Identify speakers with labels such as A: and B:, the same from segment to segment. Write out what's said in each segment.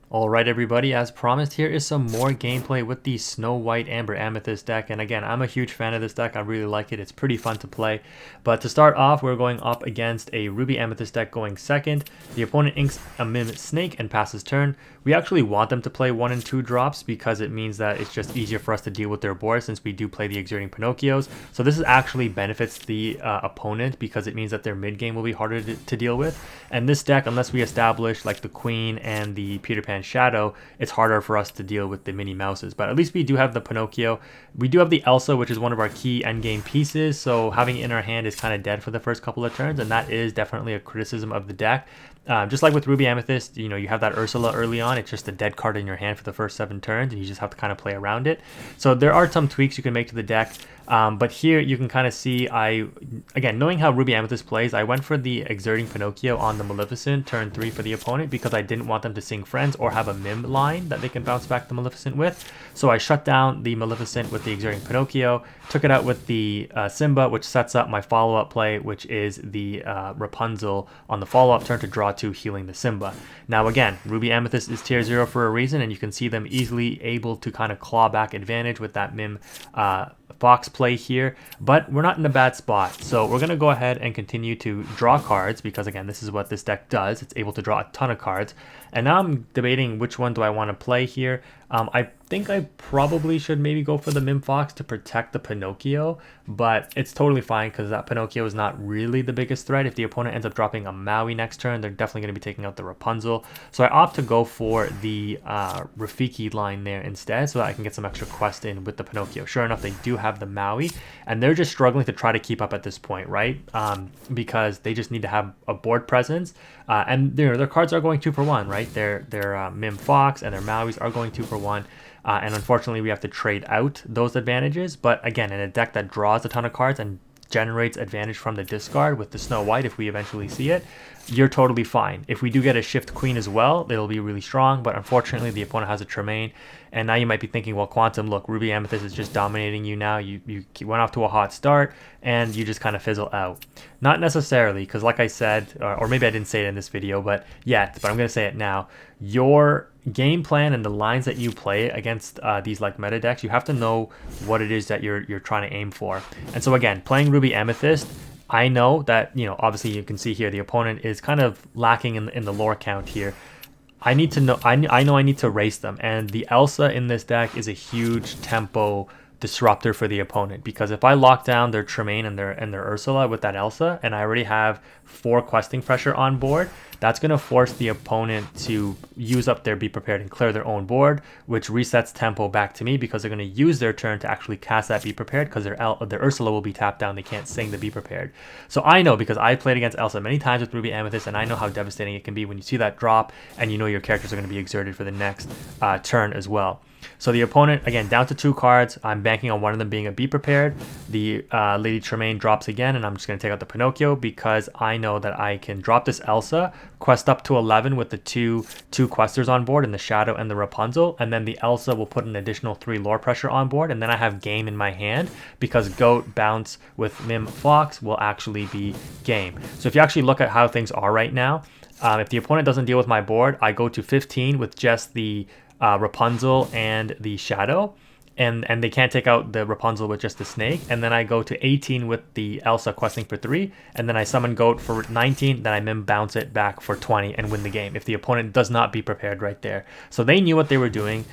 A: Alright everybody, as promised, here is some more gameplay with the Snow White Amber Amethyst deck. And again, I'm a huge fan of this deck. I really like it. It's pretty fun to play. But to start off, we're going up against a Ruby Amethyst deck going second. The opponent inks a Mim Snake and passes turn. We actually want them to play 1 and 2 drops because it means that it's just easier for us to deal with their board since we do play the Exerting Pinocchios. So this is actually benefits the opponent because it means that their mid game will be harder to deal with. And this deck, unless we establish like the Queen and the Peter Pan Shadow, it's harder for us to deal with the Minnie Mouses. But at least we do have the Pinocchio. We do have the Elsa, which is one of our key endgame pieces, so having it in our hand is kind of dead for the first couple of turns, and that is definitely a criticism of the deck. Just like with Ruby Amethyst, you know, you have that Ursula early on. It's just a dead card in your hand for the first 7 turns, and you just have to kind of play around it. So there are some tweaks you can make to the deck. But here you can kind of see, again, knowing how Ruby Amethyst plays, I went for the Exerting Pinocchio on the Maleficent turn 3 for the opponent because I didn't want them to sing Friends or have a Mim line that they can bounce back the Maleficent with. So I shut down the Maleficent with the Exerting Pinocchio, took it out with the Simba, which sets up my follow-up play, which is the Rapunzel on the follow-up turn to draw 2, healing the Simba. Now again, Ruby Amethyst is tier 0 for a reason, and you can see them easily able to kind of claw back advantage with that Mim Fox play here, but we're not in a bad spot. So we're going to go ahead and continue to draw cards because again, this is what this deck does. It's able to draw a ton of cards. And now I'm debating which one do I want to play here. I think I probably should maybe go for the Mim Fox to protect the Pinocchio, but it's totally fine because that Pinocchio is not really the biggest threat. If the opponent ends up dropping a Maui next turn, they're definitely going to be taking out the Rapunzel. So I opt to go for the Rafiki line there instead so that I can get some extra quest in with the Pinocchio. Sure enough, they do have the Maui, and they're just struggling to try to keep up at this point, right? Because they just need to have a board presence, and you know, their cards are going 2 for 1, right? Their Mim Fox and their Mauis are going 2 for 1. And unfortunately, we have to trade out those advantages. But again, in a deck that draws a ton of cards and generates advantage from the discard with the Snow White, if we eventually see it, you're totally fine. If we do get a Shift Queen as well, it'll be really strong. But unfortunately, the opponent has a Tremaine. And now you might be thinking, well, Quantum, look, Ruby Amethyst is just dominating you now. You went off to a hot start, and you just kind of fizzle out. Not necessarily, because like I said, or maybe I didn't say it in this video, but I'm going to say it now. Your game plan and the lines that you play against these like meta decks, you have to know what it is that you're trying to aim for. And so again, playing Ruby Amethyst, I know that, you know, obviously you can see here the opponent is kind of lacking in the lore count here. I need to know, I know I need to race them, and the Elsa in this deck is a huge tempo disruptor for the opponent, because if I lock down their Tremaine and their Ursula with that Elsa, and I already have 4 questing pressure on board, that's going to force the opponent to use up their Be Prepared and clear their own board, which resets tempo back to me because they're going to use their turn to actually cast that Be Prepared because their Ursula will be tapped down. They can't sing the Be Prepared. So I know, because I played against Elsa many times with Ruby Amethyst, and I know how devastating it can be when you see that drop and you know your characters are going to be exerted for the next turn as well. So the opponent, again, down to 2 cards. I'm banking on one of them being a Be Prepared. The Lady Tremaine drops again, and I'm just going to take out the Pinocchio because I know that I can drop this Elsa, quest up to 11 with the two questers on board, and the Shadow and the Rapunzel, and then the Elsa will put an additional 3 lore pressure on board, and then I have game in my hand because Goat Bounce with Mim Fox will actually be game. So if you actually look at how things are right now, if the opponent doesn't deal with my board, I go to 15 with just the Rapunzel and the Shadow, and they can't take out the Rapunzel with just the Snake, and then I go to 18 with the Elsa questing for 3, and then I summon Goat for 19, then I Mim bounce it back for 20 and win the game if the opponent does not Be Prepared right there. So they knew what they were doing,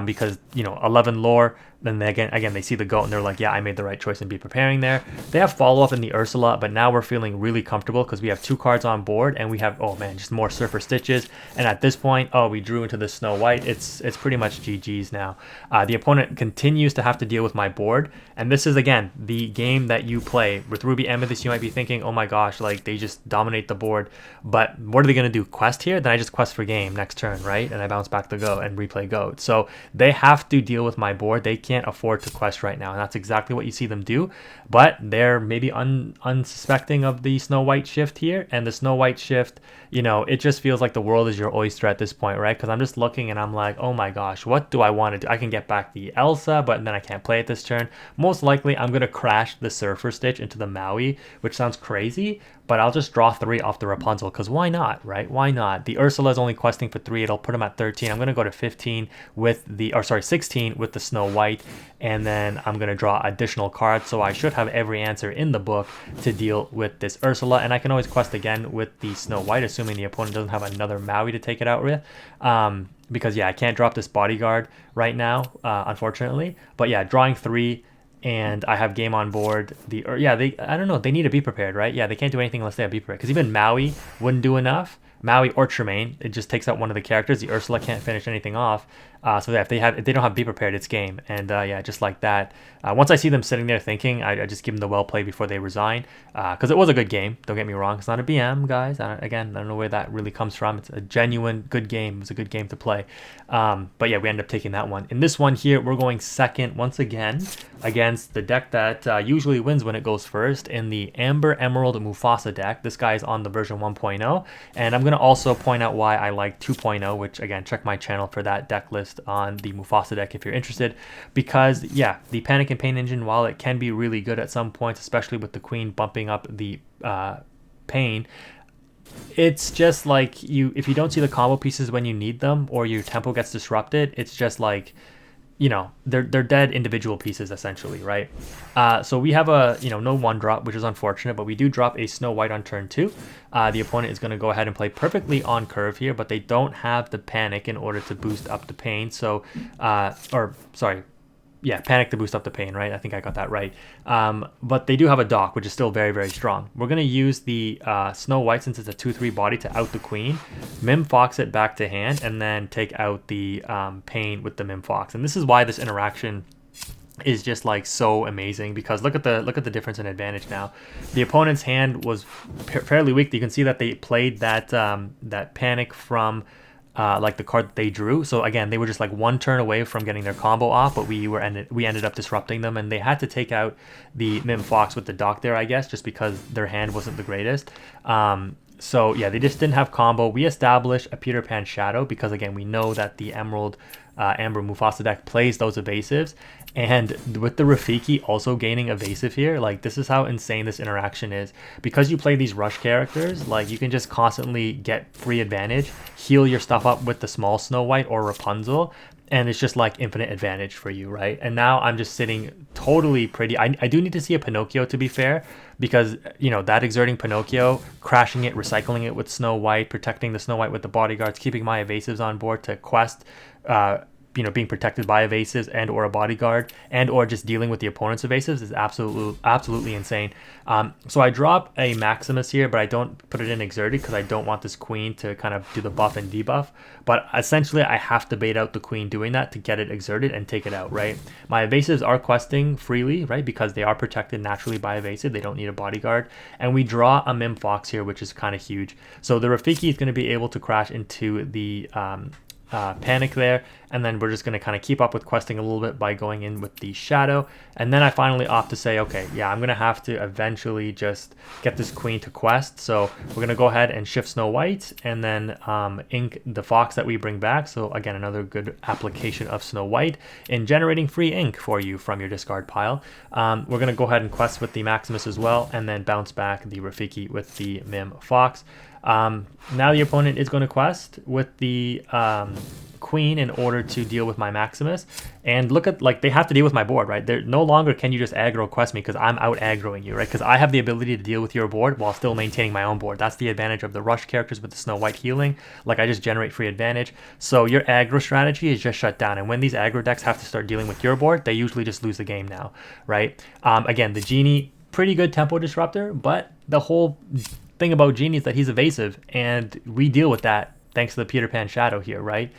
A: because, you know, 11 lore. Then they, again, they see the Goat and they're like, yeah, I made the right choice in Be Preparing there. They have follow-up in the Ursula, but now we're feeling really comfortable because we have 2 cards on board, and we have, oh man, just more Surfer Stitches. And at this point, oh, we drew into the Snow White. It's pretty much GG's now. The opponent continues to have to deal with my board, and this is, again, the game that you play. With Ruby Amethyst, you might be thinking, oh my gosh, like, they just dominate the board. But what are they going to do? Quest here? Then I just quest for game next turn, right? And I bounce back the Goat and replay Goat. So they have to deal with my board. They can't afford to quest right now, and that's exactly what you see them do. But they're maybe unsuspecting of the Snow White shift here, and the Snow White shift, you know, it just feels like the world is your oyster at this point, right? Because I'm just looking and I'm like, oh my gosh, what do I want to do? I can get back the Elsa, but then I can't play it this turn. Most likely I'm going to crash the Surfer Stitch into the Maui, which sounds crazy, but I'll just draw 3 off the Rapunzel, because why not, right? Why not? The Ursula is only questing for 3. It'll put him at 13. I'm going to go to 15 with the, or sorry, 16 with the Snow White, and then I'm going to draw additional cards, so I should have every answer in the book to deal with this Ursula, and I can always quest again with the Snow White, assuming the opponent doesn't have another Maui to take it out with. Because, yeah, I can't drop this bodyguard right now, unfortunately. But, yeah, drawing 3, and I have game on board. I don't know, they need to be prepared, right? Yeah, they can't do anything unless they have be prepared. Because even Maui wouldn't do enough. Maui or Tremaine, it just takes out one of the characters. The Ursula can't finish anything off. So yeah, if they don't have be prepared, it's game. And yeah, just like that. Once I see them sitting there thinking, I just give them the well play before they resign. Because it was a good game. Don't get me wrong. It's not a BM, guys. Again, I don't know where that really comes from. It's a genuine good game. It was a good game to play. But yeah, we ended up taking that one. In this one here, we're going second once again against the deck that usually wins when it goes first, in the Amber Emerald Mufasa deck. This guy is on the version 1.0. And I'm going to also point out why I like 2.0, which again, check my channel for that deck list on the Mufasa deck if you're interested. Because yeah, the Panic and Pain engine, while it can be really good at some points, especially with the Queen bumping up the Pain, it's just like if you don't see the combo pieces when you need them, or your tempo gets disrupted, it's just like, you know, they're dead individual pieces essentially, right? So we have a, no 1-drop, which is unfortunate, but we do drop a Snow White on turn 2. The opponent is going to go ahead and play perfectly on curve here, but they don't have the Panic in order to boost up the Pain. So, Panic to boost up the Pain, right? I think I got that right. But they do have a dock, which is still very, very strong. We're going to use the Snow White, since it's a 2-3 body, to out the Queen, Mim Fox it back to hand, and then take out the Pain with the Mim Fox. And this is why this interaction is just like so amazing, because look at the difference in advantage now. The opponent's hand was fairly weak. You can see that they played that Panic from like the card that they drew. So again, they were just like 1 turn away from getting their combo off, but we ended up disrupting them, and they had to take out the Mim Fox with the dock there, I guess, just because their hand wasn't the greatest. So yeah, they just didn't have combo. We established a Peter Pan Shadow because, again, we know that the Emerald Amber Mufasa deck plays those evasives, and with the Rafiki also gaining evasive here, like, this is how insane this interaction is. Because you play these rush characters, like, you can just constantly get free advantage, heal your stuff up with the small Snow White or Rapunzel, and it's just like infinite advantage for you, right? And now I'm just sitting totally pretty. I do need to see a Pinocchio, to be fair, because, that exerting Pinocchio, crashing it, recycling it with Snow White, protecting the Snow White with the bodyguards, keeping my evasives on board to quest, being protected by evasives and or a bodyguard, and or just dealing with the opponent's evasives is absolutely insane. So I drop a Maximus here, but I don't put it in exerted because I don't want this Queen to kind of do the buff and debuff. But essentially, I have to bait out the Queen doing that to get it exerted and take it out, right? My evasives are questing freely, right? Because they are protected naturally by evasive. They don't need a bodyguard. And we draw a Mim Fox here, which is kind of huge. So the Rafiki is going to be able to crash into the Panic there, and then we're just going to kind of keep up with questing a little bit by going in with the Shadow. And then I finally opt to say, okay, yeah, I'm going to have to eventually just get this Queen to quest. So we're going to go ahead and shift Snow White, and then ink the Fox that we bring back. So again, another good application of Snow White in generating free ink for you from your discard pile. We're going to go ahead and quest with the Maximus as well, and then bounce back the Rafiki with the Mim Fox. Now the opponent is going to quest with the Queen in order to deal with my Maximus, and look at, like, they have to deal with my board, right? They're no longer can you just aggro quest me because I'm out aggroing you, right? Because I have the ability to deal with your board while still maintaining my own board. That's the advantage of the rush characters with the Snow White healing. Like, I just generate free advantage, so your aggro strategy is just shut down. And when these aggro decks have to start dealing with your board, they usually just lose the game now, right? Again, the Genie, pretty good tempo disruptor, but the whole thing about Genie is that he's evasive, and we deal with that thanks to the Peter Pan Shadow here, right?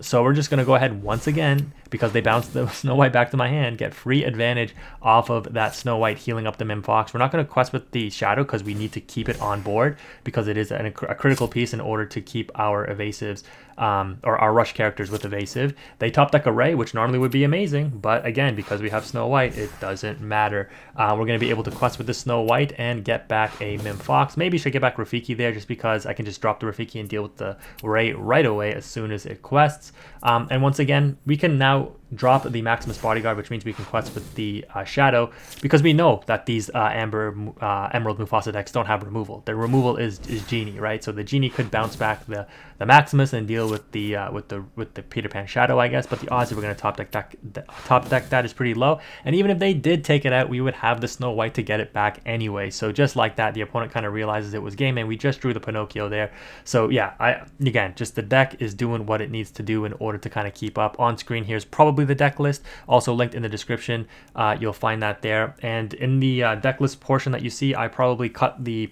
A: So we're just going to go ahead once again, because they bounce the Snow White back to my hand, get free advantage off of that Snow White healing up the Mim Fox. We're not going to quest with the Shadow because we need to keep it on board, because it is a critical piece in order to keep our evasives, or our rush characters with evasive. They top deck Array, which normally would be amazing, but again, because we have Snow White, it doesn't matter. We're going to be able to quest with the Snow White and get back a Mim Fox. Maybe should get back Rafiki there, just because I can just drop the Rafiki and deal with the Array right away as soon as it quests. And once again, we can now drop the Maximus Bodyguard, which means we can quest with the Shadow, because we know that these Amber Emerald Mufasa decks don't have removal. Their removal is Genie, right? So the Genie could bounce back the Maximus and deal with the Peter Pan Shadow, I guess. But the odds that we're going to top deck that is pretty low. And even if they did take it out, we would have the Snow White to get it back anyway. So just like that, the opponent kind of realizes it was game, and we just drew the Pinocchio there. So yeah, again, just the deck is doing what it needs to do in order to kind of keep up. On screen here is probably the deck list, also linked in the description. You'll find that there. And in the deck list portion that you see, I probably cut the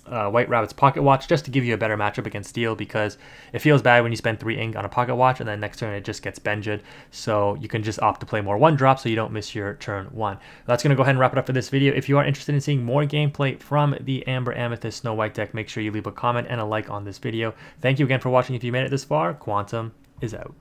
A: White Rabbit's Pocket Watch just to give you a better matchup against Steel, because it feels bad when you spend 3 ink on a Pocket Watch and then next turn it just gets Benjed. So you can just opt to play more 1-drop so you don't miss your turn 1. That's going to go ahead and wrap it up for this video. If you are interested in seeing more gameplay from the Amber Amethyst Snow White deck, make sure you leave a comment and a like on this video. Thank you again for watching. If you made it this far, Quantum is out.